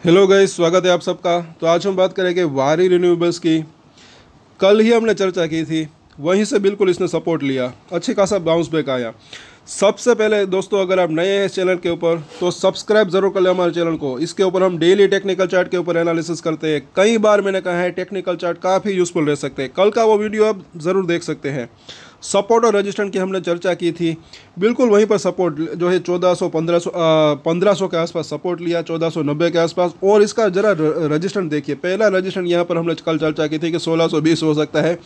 Hello guys, स्वागत है आप सबका। तो आज हम बात करेंगे वारी रिन्यूएबल्स की। कल ही हमने चर्चा की थी, वहीं से बिल्कुल इसने सपोर्ट लिया, अच्छी खासा बाउंस बैक आया। सबसे पहले दोस्तों, अगर आप नए हैं इस चैनल के ऊपर तो सब्सक्राइब जरूर कर लें हमारे चैनल को। इसके ऊपर हम डेली टेक्निकल चार्ट के ऊपर एनालिसिस करते हैं। कई बार मैंने कहा है टेक्निकल चार्ट काफ़ी यूजफुल रह सकते हैं। कल का वो वीडियो आप ज़रूर देख सकते हैं। सपोर्ट और रजिस्टेंस की हमने चर्चा की थी, बिल्कुल वहीं पर सपोर्ट जो है 1400 1500 के आसपास सपोर्ट लिया, 1490 के आसपास। और इसका जरा रजिस्टेंस देखिए, पहला रजिस्टेंस यहाँ पर हमने कल चर्चा की थी कि 1620 हो सकता है।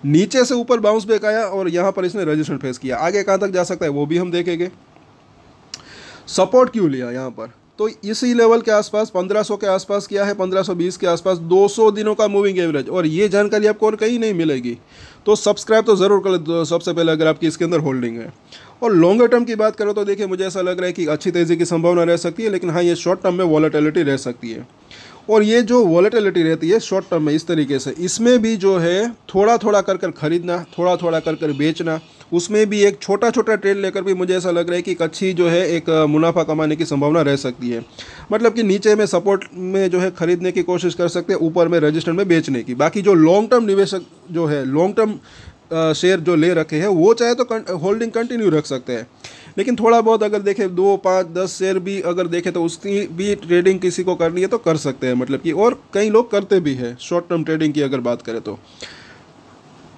नीचे से ऊपर बाउंस बैक आया और यहाँ पर इसने रजिस्टेंस फेस किया। आगे कहाँ तक जा सकता है वो भी हम देखेंगे। सपोर्ट क्यों लिया यहाँ पर, तो इसी लेवल के आसपास 1500 के आसपास किया है, 1520 के आसपास 200 दिनों का मूविंग एवरेज। और ये जानकारी आपको और कहीं नहीं मिलेगी, तो सब्सक्राइब तो ज़रूर कर ले सबसे पहले अगर आपकी इसके अंदर होल्डिंग है। और लॉन्गर टर्म की बात करो तो देखिए, मुझे ऐसा लग रहा है कि अच्छी तेज़ी की संभावना रह सकती है, लेकिन हाँ, ये शॉर्ट टर्म में वॉलेटिलिटी रह सकती है। और ये जो वॉलेटिलिटी रहती है शॉर्ट टर्म में इस तरीके से, इसमें भी जो है थोड़ा थोड़ा कर कर खरीदना, थोड़ा थोड़ा कर कर बेचना, उसमें भी एक छोटा छोटा ट्रेड लेकर भी मुझे ऐसा लग रहा है कि एक अच्छी जो है एक मुनाफा कमाने की संभावना रह सकती है। मतलब कि नीचे में सपोर्ट में जो है खरीदने की कोशिश कर सकते हैं, ऊपर में रजिस्टेंस में बेचने की। बाकी जो लॉन्ग टर्म निवेशक जो है, लॉन्ग टर्म शेयर जो ले रखे हैं, वो चाहे तो होल्डिंग कंटिन्यू रख सकते हैं। लेकिन थोड़ा बहुत अगर देखें 2 5 10 शेयर भी अगर देखें तो उसकी भी ट्रेडिंग किसी को करनी है तो कर सकते हैं। मतलब कि और कई लोग करते भी हैं शॉर्ट टर्म ट्रेडिंग की अगर बात करें तो।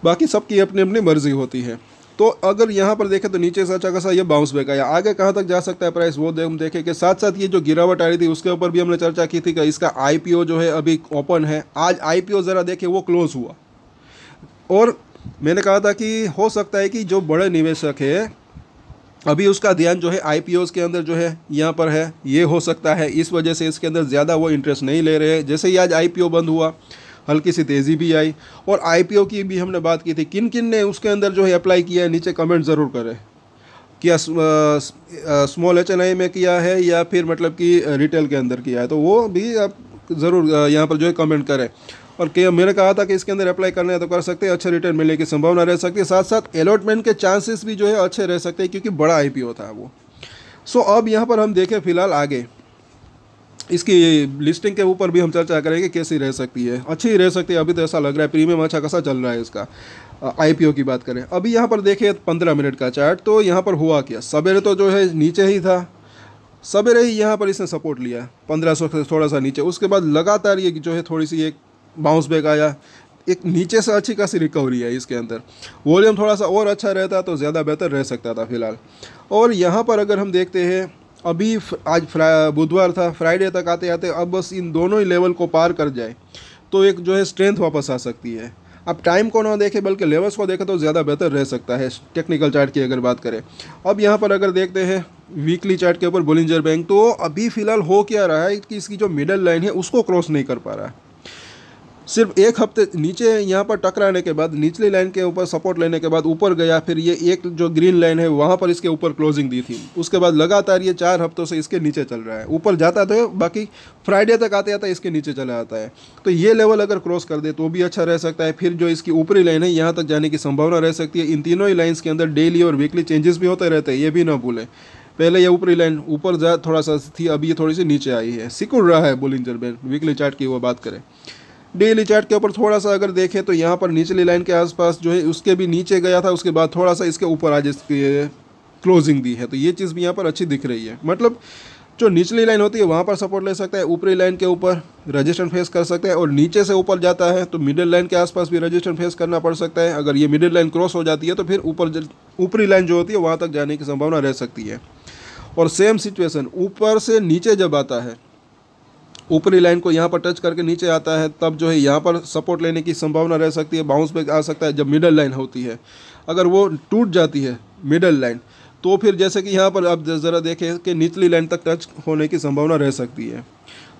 बाकी सबकी अपनी अपनी मर्जी होती है। तो अगर यहाँ पर देखें तो नीचे से अच्छा खासा ये बाउंस बैक आया। आगे कहाँ तक जा सकता है प्राइस वो हम देखें कि साथ साथ ये जो गिरावट आ रही थी उसके ऊपर भी हमने चर्चा की थी कि इसका आईपीओ जो है अभी ओपन है। आज आईपीओ ज़रा देखें वो क्लोज हुआ। और मैंने कहा था कि हो सकता है कि जो बड़े निवेशक है अभी उसका ध्यान जो है आईपीओज़ के अंदर जो है यहाँ पर है, ये हो सकता है इस वजह से इसके अंदर ज़्यादा वो इंटरेस्ट नहीं ले रहे हैं। जैसे ही आज आईपीओ बंद हुआ हल्की सी तेज़ी भी आई। और आईपीओ की भी हमने बात की थी, किन किन ने उसके अंदर जो है अप्लाई किया है नीचे कमेंट ज़रूर करें। क्या स्मॉल एचएनआई में किया है या फिर मतलब कि रिटेल के अंदर किया है, तो वो भी आप ज़रूर यहाँ पर जो है कमेंट करें। और क्या मैंने कहा था कि इसके अंदर अप्लाई करना है तो कर सकते हैं, अच्छे रिटर्न मिलने की संभावना रह सकती है। साथ साथ अलॉटमेंट के चांसेस भी जो है अच्छे रह सकते हैं क्योंकि बड़ा आईपीओ था वो। सो अब यहाँ पर हम देखें फिलहाल आगे इसकी लिस्टिंग के ऊपर भी हम चर्चा करेंगे कैसी रह सकती है। अच्छी रह सकती है, अभी तो ऐसा लग रहा है प्रीमियम अच्छा खासा चल रहा है इसका। आईपीओ की बात करें अभी यहाँ पर देखें 15 मिनट का चार्ट, तो यहाँ पर हुआ क्या, सवेरे तो जो है नीचे ही था, सवेरे ही यहाँ पर इसने सपोर्ट लिया 1500 से थोड़ा सा नीचे। उसके बाद लगातार ये जो है थोड़ी सी एक बाउंस बैक आया, एक नीचे से अच्छी खासी रिकवरी है इसके अंदर। वॉल्यूम थोड़ा सा और अच्छा रहता तो ज़्यादा बेहतर रह सकता था फिलहाल। और यहाँ पर अगर हम देखते हैं अभी आज बुधवार था, फ्राइडे तक आते आते अब बस इन दोनों ही लेवल को पार कर जाए तो एक जो है स्ट्रेंथ वापस आ सकती है। अब टाइम को ना देखें बल्कि लेवल्स को देखें तो ज़्यादा बेहतर रह सकता है टेक्निकल चार्ट की अगर बात करें। अब यहाँ पर अगर देखते हैं वीकली चार्ट के ऊपर बोलिंजर बैंक, तो अभी फ़िलहाल हो क्या रहा है कि इसकी जो मिडल लाइन है उसको क्रॉस नहीं कर पा रहा है। सिर्फ एक हफ्ते नीचे यहाँ पर टकराने के बाद, निचली लाइन के ऊपर सपोर्ट लेने के बाद ऊपर गया, फिर ये एक जो ग्रीन लाइन है वहाँ पर इसके ऊपर क्लोजिंग दी थी। उसके बाद लगातार ये 4 हफ्तों से इसके नीचे चल रहा है। ऊपर जाता तो बाकी फ्राइडे तक आते आता इसके नीचे चला आता है। तो ये लेवल अगर क्रॉस कर दे तो भी अच्छा रह सकता है। फिर जो इसकी ऊपरी लाइन है यहाँ तक जाने की संभावना रह सकती है। इन तीनों ही लाइन्स के अंदर डेली और वीकली चेंजेस भी होते रहते हैं, ये भी ना भूलें। पहले ये ऊपरी लाइन ऊपर जा थोड़ा सा थी, अभी ये थोड़ी सी नीचे आई है, सिकुड़ रहा है बोलिंजर बैंक। वीकली चार्ट की वो बात करें, डेली चार्ट के ऊपर थोड़ा सा अगर देखें तो यहाँ पर निचली लाइन के आसपास जो है उसके भी नीचे गया था, उसके बाद थोड़ा सा इसके ऊपर आज इसकी क्लोजिंग दी है। तो ये चीज़ भी यहाँ पर अच्छी दिख रही है। मतलब जो निचली लाइन होती है वहाँ पर सपोर्ट ले सकता है, ऊपरी लाइन के ऊपर रजिस्टेंस फेस कर सकता है, और नीचे से ऊपर जाता है तो मिडिल लाइन के आसपास भी रजिस्टेंस फेस करना पड़ सकता है। अगर ये मिडिल लाइन क्रॉस हो जाती है तो फिर ऊपरी लाइन जो होती है वहाँ तक जाने की संभावना रह सकती है। और सेम सिचुएशन ऊपर से नीचे जब आता है, ऊपरी लाइन को यहाँ पर टच करके नीचे आता है, तब जो है यहाँ पर सपोर्ट लेने की संभावना रह सकती है, बाउंस बैक आ सकता है। जब मिडल लाइन होती है अगर वो टूट जाती है मिडल लाइन, तो फिर जैसे कि यहाँ पर आप ज़रा देखें कि निचली लाइन तक टच होने की संभावना रह सकती है।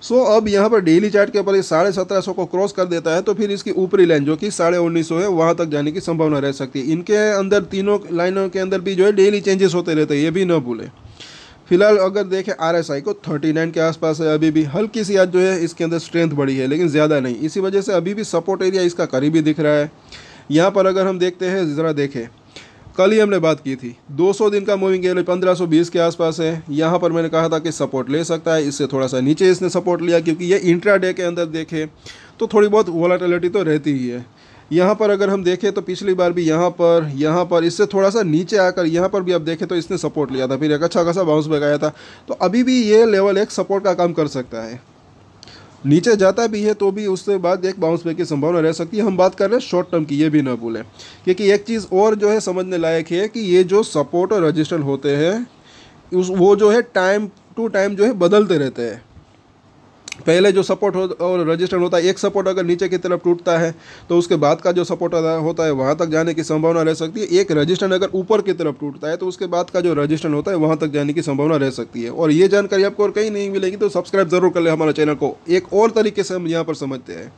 सो अब यहाँ पर डेली चार्ट के ऊपर ये 1750 को क्रॉस कर देता है तो फिर इसकी ऊपरी लाइन जो कि 1950 है वहाँ तक जाने की संभावना रह सकती है। इनके अंदर तीनों लाइनों के अंदर भी जो है डेली चेंजेस होते रहते हैं, ये भी ना भूलें। फिलहाल अगर देखें आरएसआई को 39 के आसपास है, अभी भी हल्की सी आज जो है इसके अंदर स्ट्रेंथ बढ़ी है लेकिन ज़्यादा नहीं। इसी वजह से अभी भी सपोर्ट एरिया इसका करीबी दिख रहा है। यहाँ पर अगर हम देखते हैं ज़रा देखें कल ही हमने बात की थी 200 दिन का मूविंग एवरेज 1520 के आसपास है। यहाँ पर मैंने कहा था कि सपोर्ट ले सकता है, इससे थोड़ा सा नीचे इसने सपोर्ट लिया, क्योंकि ये इंट्राडे के अंदर देखे तो थोड़ी बहुत वोलेटिलिटी तो रहती ही है। यहाँ पर अगर हम देखें तो पिछली बार भी यहाँ पर इससे थोड़ा सा नीचे आकर यहाँ पर भी आप देखें तो इसने सपोर्ट लिया था, फिर एक अच्छा खासा बाउंस बैक आया था। तो अभी भी ये लेवल एक सपोर्ट का काम कर सकता है, नीचे जाता भी है तो भी उसके बाद एक बाउंस बैक की संभावना रह सकती है। हम बात कर रहे हैं शॉर्ट टर्म की, ये भी ना भूलें, क्योंकि एक चीज़ और जो है समझने लायक है कि ये जो सपोर्ट और रजिस्टेंस होते हैं वो जो है टाइम टू टाइम जो है बदलते रहते हैं। पहले जो सपोर्ट और रजिस्टेंस होता है, एक सपोर्ट अगर नीचे की तरफ टूटता है तो उसके बाद का जो सपोर्ट होता है वहाँ तक जाने की संभावना रह सकती है। एक रजिस्टेंस अगर ऊपर की तरफ टूटता है तो उसके बाद का जो रजिस्टेंस होता है वहाँ तक जाने की संभावना रह सकती है। और ये जानकारी आपको और कहीं नहीं मिलेगी, तो सब्सक्राइब जरूर कर ले हमारे चैनल को। एक और तरीके से हम यहाँ पर समझते हैं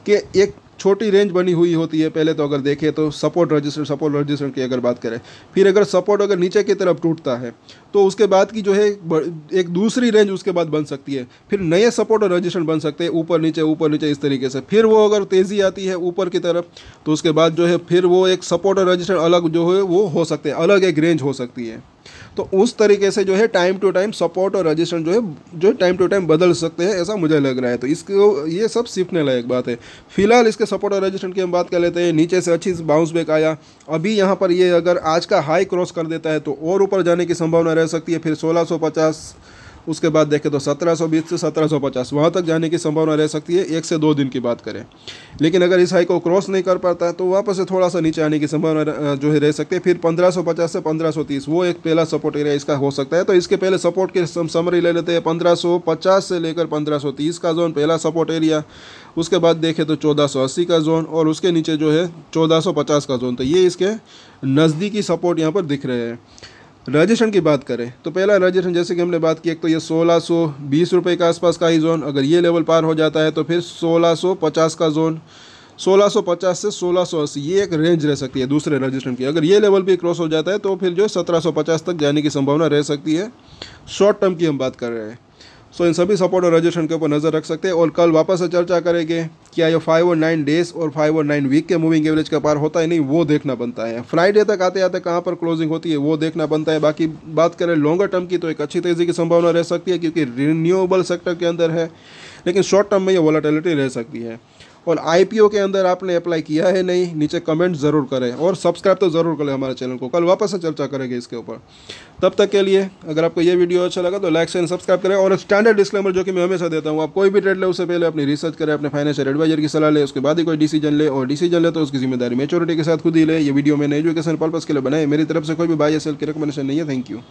कि एक छोटी रेंज बनी हुई होती है। पहले तो अगर देखें तो सपोर्ट रजिस्टेंस की अगर बात करें, फिर अगर सपोर्ट अगर नीचे की तरफ टूटता है तो उसके बाद की जो है एक दूसरी रेंज उसके बाद बन सकती है। फिर नए सपोर्ट और रजिस्टेंस बन सकते हैं ऊपर नीचे इस तरीके से। फिर वो अगर तेज़ी आती है ऊपर की तरफ तो उसके बाद जो है फिर वो एक सपोर्ट और रजिस्टेंस अलग जो है वो हो सकते हैं, अलग एक रेंज हो सकती है। तो उस तरीके से जो है टाइम टू टाइम सपोर्ट और रजिस्टेंस जो टाइम टू टाइम बदल सकते हैं, ऐसा मुझे लग रहा है। तो इसको ये सब सीखने लायक बात है। फिलहाल इसके सपोर्ट और रजिस्टेंस की हम बात कर लेते हैं। नीचे से अच्छी बाउंस बैक आया, अभी यहाँ पर ये अगर आज का हाई क्रॉस कर देता है तो और ऊपर जाने की संभावना रह सकती है। फिर 1650, उसके बाद देखें तो 1720 से 1750 वहाँ तक जाने की संभावना रह सकती है, 1 से 2 दिन की बात करें। लेकिन अगर इस हाई को क्रॉस नहीं कर पाता है तो वापस से थोड़ा सा नीचे आने की संभावना जो है रह सकती है। फिर 1550 से 1530 वो एक पहला सपोर्ट एरिया इसका हो सकता है। तो इसके पहले सपोर्ट की समरी ले लेते हैं। 1550 से लेकर 1530 का जोन पहला सपोर्ट एरिया, उसके बाद देखें तो 1480 का जोन, और उसके नीचे जो है 1450 का जोन। तो ये इसके नज़दीकी सपोर्ट यहाँ पर दिख रहे हैं। रजिस्ट्रेशन की बात करें तो पहला रजिस्ट्रेशन जैसे कि हमने बात की, एक तो ये 1620 रुपये के आसपास का ही जोन, अगर ये लेवल पार हो जाता है तो फिर 1650 का जोन, 1650 से 1680 ये एक रेंज रह सकती है दूसरे रजिस्ट्रेशन की। अगर ये लेवल भी क्रॉस हो जाता है तो फिर जो 1750 तक जाने की संभावना रह सकती है। शॉर्ट टर्म की हम बात कर रहे हैं। सो इन सभी सपोर्ट और रजिस्ट्रेशन के ऊपर नज़र रख सकते हैं। और कल वापस से चर्चा करेंगे क्या ये 5 और 9 डेज और 5 और 9 वीक के मूविंग एवरेज का पार होता है, नहीं वो देखना बनता है। फ्राइडे तक आते आते कहाँ पर क्लोजिंग होती है वो देखना बनता है। बाकी बात करें लॉन्गर टर्म की तो एक अच्छी तेज़ी की संभावना रह सकती है, क्योंकि रिन्यूएबल सेक्टर के अंदर है। लेकिन शॉर्ट टर्म में ये वोलेटिलिटी रह सकती है। और आईपीओ के अंदर आपने अप्लाई किया है नहीं, नीचे कमेंट ज़रूर करें और सब्सक्राइब तो ज़रूर करें हमारे चैनल को। कल वापस से चर्चा करेंगे इसके ऊपर। तब तक के लिए अगर आपको ये वीडियो अच्छा लगा तो लाइक शेयर सब्सक्राइब करें। और स्टैंडर्ड डिस्क्लेमर जो कि मैं हमेशा देता हूँ, आप कोई भी ट्रेड ले उससे पहले अपनी रिसर्च करें, अपने फाइनेंशियल एडवाइजर की सलाह ले, उसके बाद ही कोई डिसीजन ले। और डिसीजन ले तो उसकी जिम्मेदारी मेच्योरिटी के साथ खुद ही ले। ये वीडियो मैंने एजुकेशन पर्पस के लिए बनाए, मेरी तरफ से कोई भी बाय या सेल की रिकमेंडेशन नहीं है। Thank you.